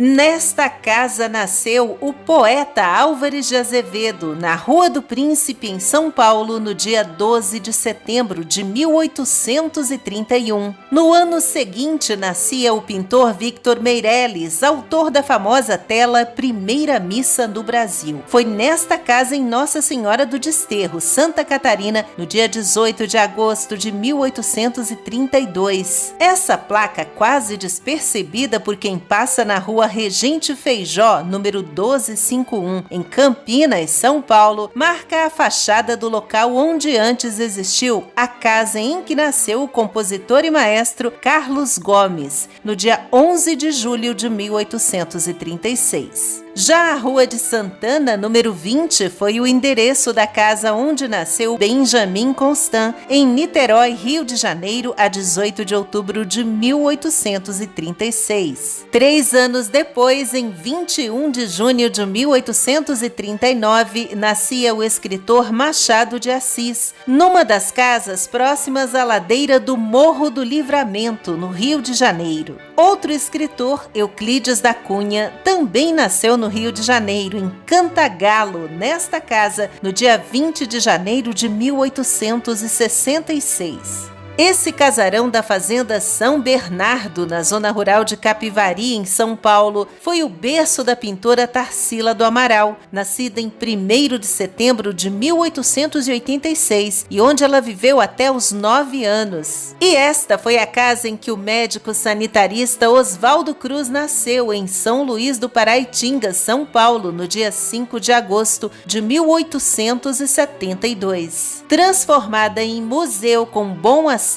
Nesta casa nasceu o poeta Álvares de Azevedo, na Rua do Príncipe, em São Paulo, no dia 12 de setembro de 1831. No ano seguinte, nascia o pintor Victor Meirelles, autor da famosa tela Primeira Missa no Brasil. Foi nesta casa em Nossa Senhora do Desterro, Santa Catarina, no dia 18 de agosto de 1832. Essa placa, quase despercebida por quem passa na rua Regente Feijó, número 1251, em Campinas, São Paulo, marca a fachada do local onde antes existiu a casa em que nasceu o compositor e maestro Carlos Gomes, no dia 11 de julho de 1836. Já a Rua de Santana, número 20, foi o endereço da casa onde nasceu Benjamin Constant, em Niterói, Rio de Janeiro, a 18 de outubro de 1836. 3 anos depois, em 21 de junho de 1839, nascia o escritor Machado de Assis, numa das casas próximas à ladeira do Morro do Livramento, no Rio de Janeiro. Outro escritor, Euclides da Cunha, também nasceu no Rio de Janeiro, em Cantagalo, nesta casa, no dia 20 de janeiro de 1866. Esse casarão da fazenda São Bernardo, na zona rural de Capivari, em São Paulo, foi o berço da pintora Tarsila do Amaral, nascida em 1º de setembro de 1886 e onde ela viveu até os 9 anos. E esta foi a casa em que o médico sanitarista Oswaldo Cruz nasceu, em São Luís do Paraitinga, São Paulo, no dia 5 de agosto de 1872. Transformada em museu com bom acervo,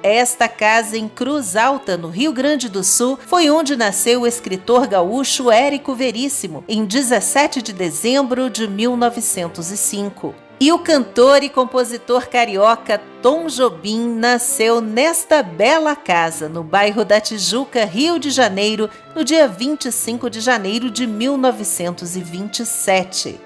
esta casa em Cruz Alta, no Rio Grande do Sul, foi onde nasceu o escritor gaúcho Érico Veríssimo, em 17 de dezembro de 1905. E o cantor e compositor carioca Tom Jobim nasceu nesta bela casa, no bairro da Tijuca, Rio de Janeiro, no dia 25 de janeiro de 1927.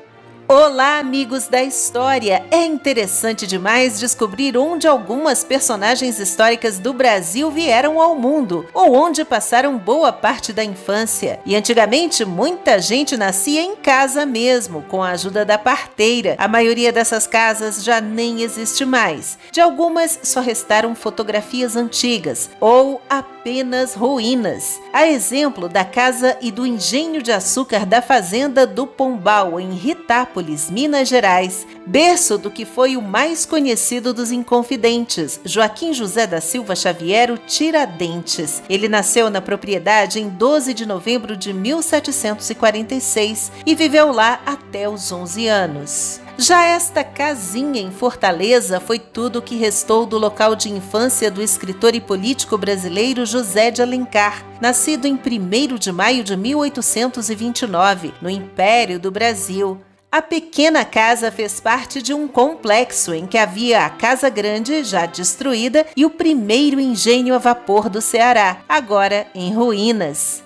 Olá, amigos da história! É interessante demais descobrir onde algumas personagens históricas do Brasil vieram ao mundo, ou onde passaram boa parte da infância. E antigamente, muita gente nascia em casa mesmo, com a ajuda da parteira. A maioria dessas casas já nem existe mais. De algumas, só restaram fotografias antigas, ou apenas ruínas. A exemplo da casa e do engenho de açúcar da fazenda do Pombal, em Ritápolis, Minas Gerais, berço do que foi o mais conhecido dos Inconfidentes, Joaquim José da Silva Xavier, o Tiradentes. Ele nasceu na propriedade em 12 de novembro de 1746 e viveu lá até os 11 anos. Já esta casinha em Fortaleza foi tudo o que restou do local de infância do escritor e político brasileiro José de Alencar, nascido em 1º de maio de 1829, no Império do Brasil. A pequena casa fez parte de um complexo em que havia a Casa Grande, já destruída, e o primeiro engenho a vapor do Ceará, agora em ruínas.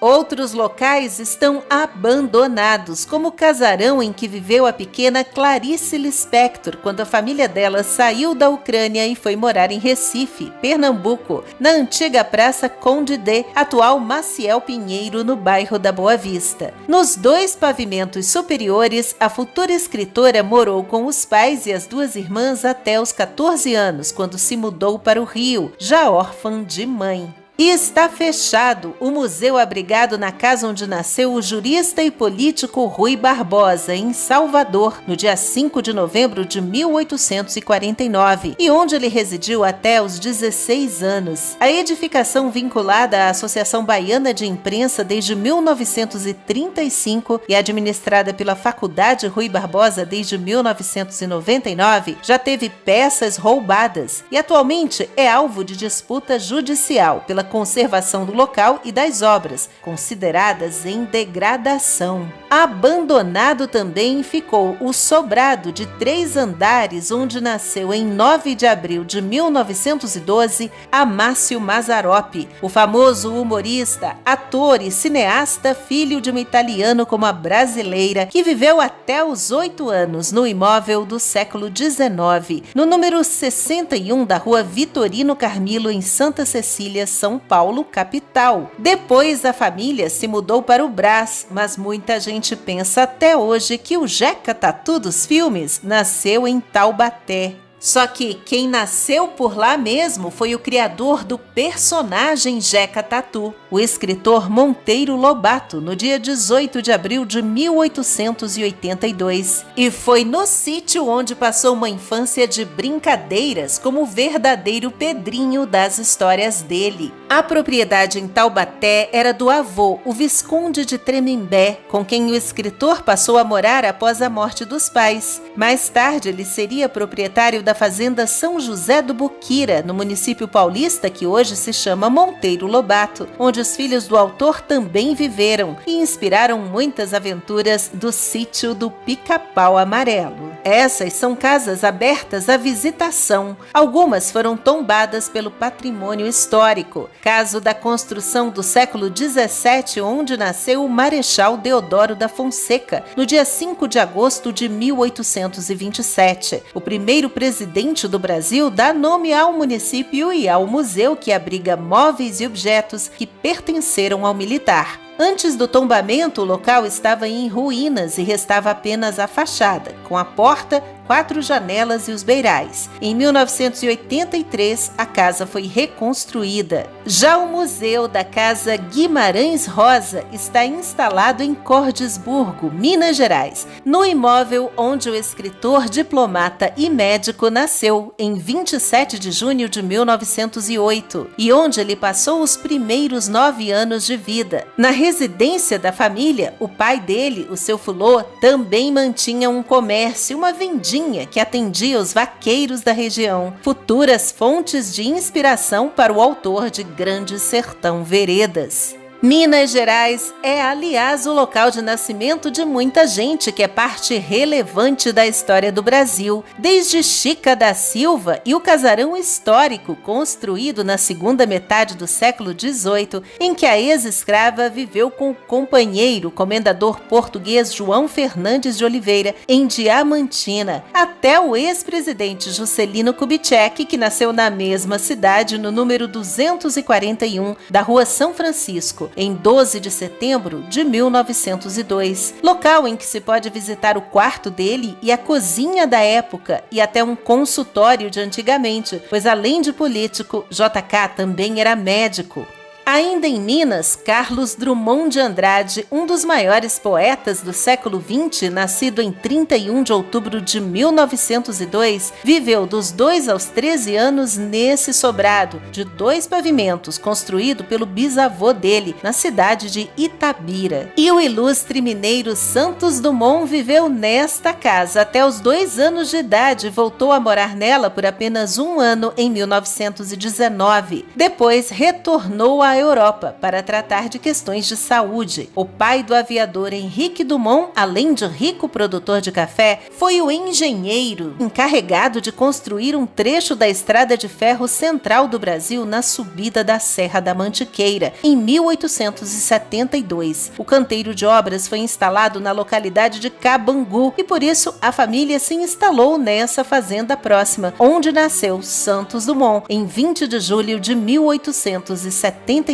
Outros locais estão abandonados, como o casarão em que viveu a pequena Clarice Lispector, quando a família dela saiu da Ucrânia e foi morar em Recife, Pernambuco, na antiga Praça Conde D, atual Maciel Pinheiro, no bairro da Boa Vista. Nos 2 pavimentos superiores, a futura escritora morou com os pais e as 2 irmãs até os 14 anos, quando se mudou para o Rio, já órfã de mãe. E está fechado o museu abrigado na casa onde nasceu o jurista e político Rui Barbosa, em Salvador, no dia 5 de novembro de 1849, e onde ele residiu até os 16 anos. A edificação, vinculada à Associação Baiana de Imprensa desde 1935 e administrada pela Faculdade Rui Barbosa desde 1999, já teve peças roubadas e atualmente é alvo de disputa judicial pela conservação do local e das obras, consideradas em degradação. Abandonado também ficou o sobrado de 3 andares onde nasceu em 9 de abril de 1912 Amácio Mazzaropi, o famoso humorista, ator e cineasta, filho de um italiano como a brasileira, que viveu até os 8 anos no imóvel do século XIX, no número 61 da Rua Vitorino Carmilo, em Santa Cecília, São Paulo, capital. Depois a família se mudou para o Brás, mas muita gente pensa até hoje que o Jeca Tatu dos filmes nasceu em Taubaté. Só que quem nasceu por lá mesmo foi o criador do personagem Jeca Tatu, o escritor Monteiro Lobato, no dia 18 de abril de 1882. E foi no sítio onde passou uma infância de brincadeiras como o verdadeiro Pedrinho das histórias dele. A propriedade em Taubaté era do avô, o Visconde de Tremembé, com quem o escritor passou a morar após a morte dos pais. Mais tarde, ele seria proprietário da fazenda São José do Boquira, no município paulista que hoje se chama Monteiro Lobato, onde os filhos do autor também viveram e inspiraram muitas aventuras do sítio do Pica-Pau Amarelo. Essas são casas abertas à visitação. Algumas foram tombadas pelo patrimônio histórico. Caso da construção do século XVII, onde nasceu o Marechal Deodoro da Fonseca, no dia 5 de agosto de 1827. O primeiro presidente do Brasil dá nome ao município e ao museu que abriga móveis e objetos que pertenceram ao militar. Antes do tombamento, o local estava em ruínas e restava apenas a fachada, com a porta, 4 janelas e os beirais. Em 1983, a casa foi reconstruída. Já o Museu da Casa Guimarães Rosa está instalado em Cordisburgo, Minas Gerais, no imóvel onde o escritor, diplomata e médico nasceu em 27 de junho de 1908 e onde ele passou os primeiros 9 anos de vida. Na residência da família, o pai dele, o seu Fulô, também mantinha um comércio, uma vendinha que atendia os vaqueiros da região, futuras fontes de inspiração para o autor de Grande Sertão Veredas. Minas Gerais é, aliás, o local de nascimento de muita gente que é parte relevante da história do Brasil, desde Chica da Silva e o casarão histórico construído na segunda metade do século XVIII, em que a ex-escrava viveu com o companheiro, comendador português João Fernandes de Oliveira, em Diamantina, até o ex-presidente Juscelino Kubitschek, que nasceu na mesma cidade, no número 241 da Rua São Francisco, em 12 de setembro de 1902, local em que se pode visitar o quarto dele e a cozinha da época e até um consultório de antigamente, pois além de político, JK também era médico. Ainda em Minas, Carlos Drummond de Andrade, um dos maiores poetas do século XX, nascido em 31 de outubro de 1902, viveu dos 2 aos 13 anos nesse sobrado de 2 pavimentos, construído pelo bisavô dele, na cidade de Itabira. E o ilustre mineiro Santos Dumont viveu nesta casa até os 2 anos de idade e voltou a morar nela por apenas 1 ano em 1919. Depois retornou à Europa para tratar de questões de saúde. O pai do aviador Henrique Dumont, além de rico produtor de café, foi o engenheiro encarregado de construir um trecho da estrada de ferro central do Brasil na subida da Serra da Mantiqueira, em 1872. O canteiro de obras foi instalado na localidade de Cabangu e por isso a família se instalou nessa fazenda próxima, onde nasceu Santos Dumont, em 20 de julho de 1873.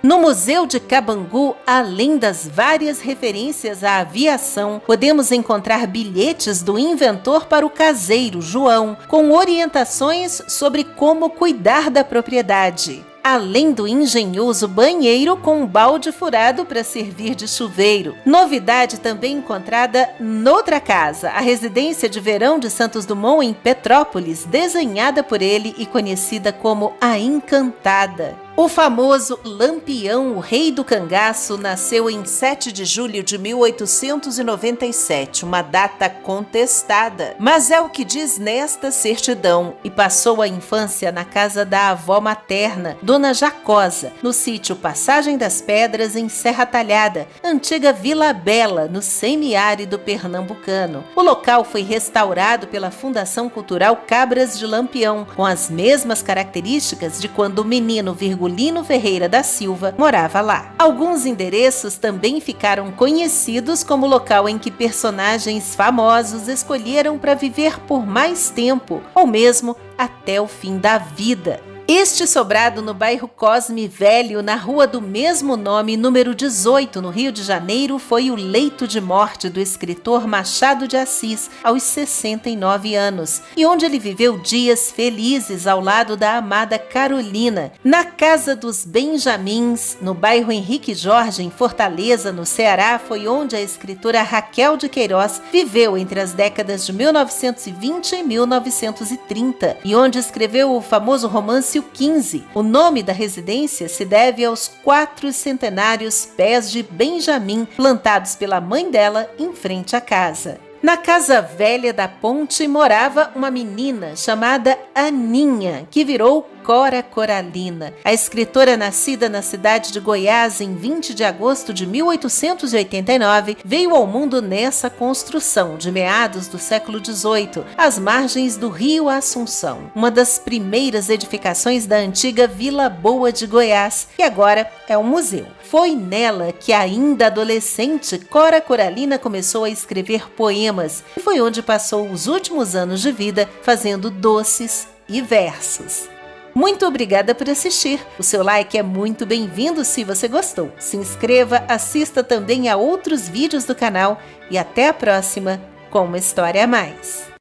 No Museu de Cabangu, além das várias referências à aviação, podemos encontrar bilhetes do inventor para o caseiro João, com orientações sobre como cuidar da propriedade, além do engenhoso banheiro com um balde furado para servir de chuveiro. Novidade também encontrada noutra casa, a residência de verão de Santos Dumont em Petrópolis, desenhada por ele e conhecida como a Encantada. O famoso Lampião, o rei do cangaço, nasceu em 7 de julho de 1897, uma data contestada, mas é o que diz nesta certidão, e passou a infância na casa da avó materna, Dona Jacosa, no sítio Passagem das Pedras, em Serra Talhada, antiga Vila Bela, no semiárido pernambucano. O local foi restaurado pela Fundação Cultural Cabras de Lampião, com as mesmas características de quando o menino Virgulino Ferreira da Silva morava lá. Alguns endereços também ficaram conhecidos como local em que personagens famosos escolheram para viver por mais tempo, ou mesmo até o fim da vida. Este sobrado no bairro Cosme Velho, na rua do mesmo nome, número 18, no Rio de Janeiro, foi o leito de morte do escritor Machado de Assis, aos 69 anos, e onde ele viveu dias felizes ao lado da amada Carolina. Na Casa dos Benjamins, no bairro Henrique Jorge, em Fortaleza, no Ceará, foi onde a escritora Raquel de Queiroz viveu entre as décadas de 1920 e 1930, e onde escreveu o famoso romance O 15. O nome da residência se deve aos 4 centenários pés de Benjamim plantados pela mãe dela em frente à casa. Na Casa Velha da Ponte morava uma menina chamada Aninha, que virou Cora Coralina. A escritora, nascida na cidade de Goiás em 20 de agosto de 1889, veio ao mundo nessa construção de meados do século XVIII, às margens do Rio Assunção, uma das primeiras edificações da antiga Vila Boa de Goiás, que agora é um museu. Foi nela que, ainda adolescente, Cora Coralina começou a escrever poemas e foi onde passou os últimos anos de vida fazendo doces e versos. Muito obrigada por assistir. O seu like é muito bem-vindo se você gostou. Se inscreva, assista também a outros vídeos do canal e até a próxima com uma história a mais.